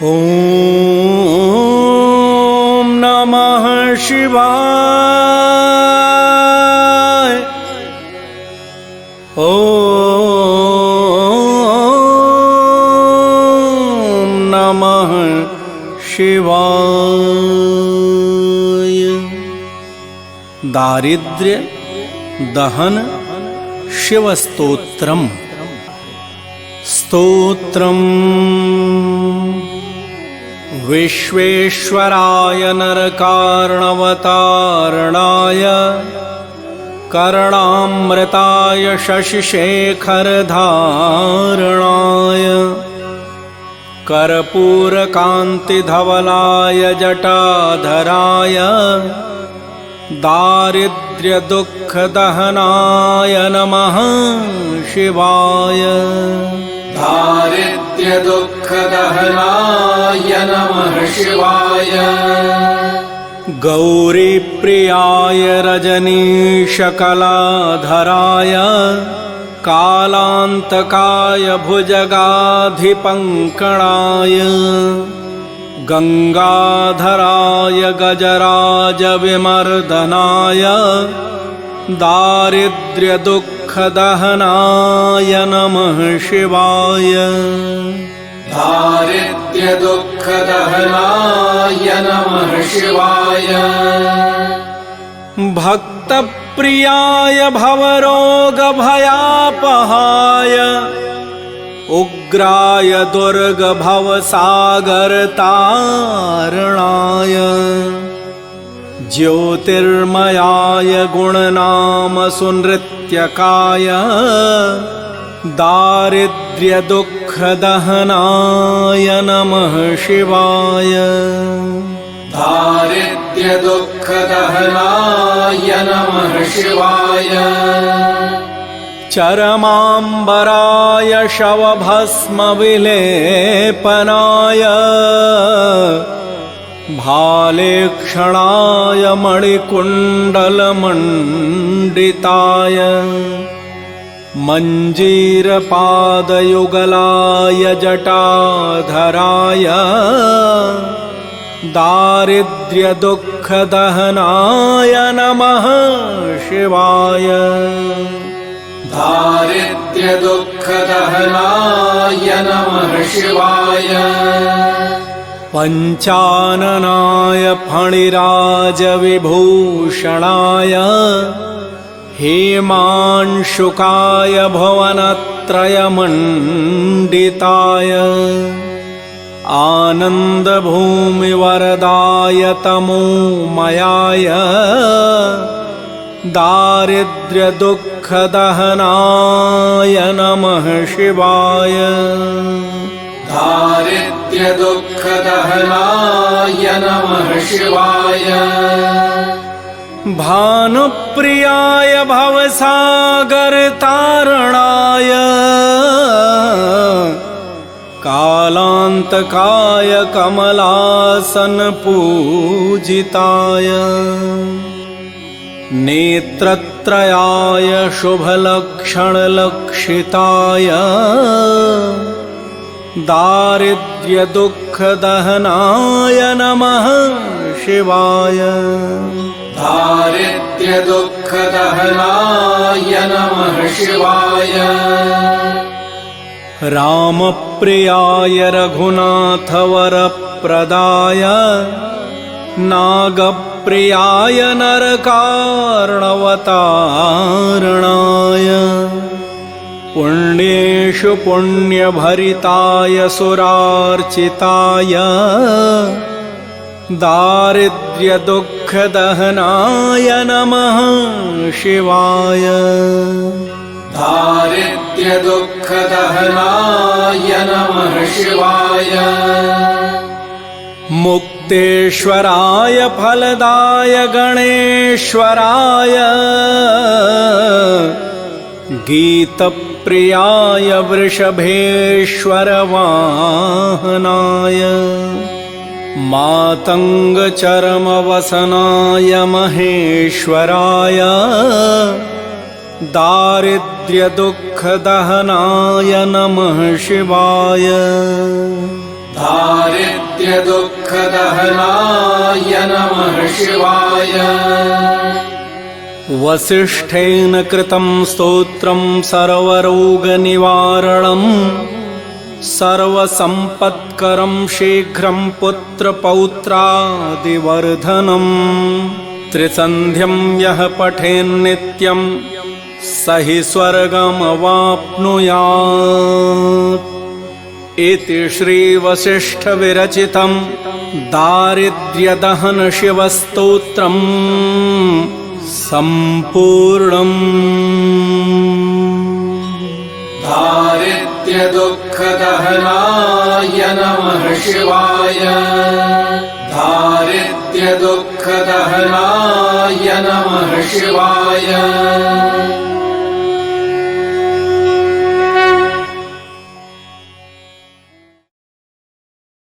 ॐ नमः शिवाय। ॐ नमः शिवाय। दारिद्र्य दहन शिवस्तोत्रम्। स्तोत्रम् विश्वेश्वराय नरकार्णवतारणाय कर्णामृताय शशिशेखरधारणाय कर्पूरकान्तिधवलाय जटाधराय दारिद्र्यदुःखदहनाय नमः शिवाय। दारिद्र्यदुःखदहनाय नमः शिवाय। गौरीप्रियाय रजनीशकलाधराय कालान्तकाय भुजगाधिपङ्कणाय गंगाधराय गजराजविमर्दनाय दारिद्र्यदुःखदहनाय नमः शिवाय। दारिद्र्यदुःखदहनाय नमः शिवाय। भक्तप्रियाय भवरोगभयापहाय उग्राय दुर्गभवसागरतारणाय ज्योतिर्मयाय गुणनामसुनृत्यकाय दारिद्र्यदुःखदहनाय नमः शिवाय। दारिद्र्यदुःखदहनाय नमः शिवाय। चरमाम्बराय शवभस्मविलेपनाय भालेक्षणाय मणिकुण्डलमण्डिताय मञ्जीरपादयुगलाय जटाधराय दारिद्र्यदुःखदहनाय नमः शिवाय। दारिद्र्यदुःखदहनाय नमः शिवाय। पञ्चाननाय फणिराजविभूषणाय हेमांशुकाय भुवनत्रयमण्डिताय आनन्दभूमिवरदाय तमोमयाय दारिद्र्यदुःखदहनाय नमः शिवाय। दारिद्र्यदुःखदहनाय नमः शिवाय। भानुप्रियाय भवसागरतारणाय कालान्तकाय कमलासनपूजिताय नेत्रत्रयाय शुभलक्षणलक्षिताय दारिद्र्यदुःखदहनाय नमः शिवाय। दारिद्र्यदुःखदहनाय नमः शिवाय। रामप्रियाय रघुनाथवरप्रदाय नागप्रियाय नरकार्णवतारणाय पुण्येषु पुण्यभरिताय सुरार्चिताय दारिद्र्यदुःखदहनाय नमः शिवाय। दारिद्र्यदुःखदहनाय नमः शिवाय। मुक्तेश्वराय फलदाय गणेश्वराय गीतप्रियाय वृषभेश्वरवाहनाय मातङ्गचरमवसनाय महेश्वराय दारिद्र्यदुःखदहनाय नमः शिवाय। दारिद्र्यदुःखदहनाय नमः शिवाय वसिष्ठेन कृतं स्तोत्रं सर्वरोगनिवारणं सर्वसम्पत्करं शीघ्रं पुत्रपौत्रादिवर्धनं त्रिसन्ध्यं यः पठेन्नित्यं स हि स्वर्गमवाप्नुयात् इति श्रीवसिष्ठविरचितं दारिद्र्यदहनशिवस्तोत्रम् सम्पूर्णम्। दारिद्र्यदुःखदहनाय नमः शिवाय दारिद्र्यदुःखदहनाय नमः शिवाय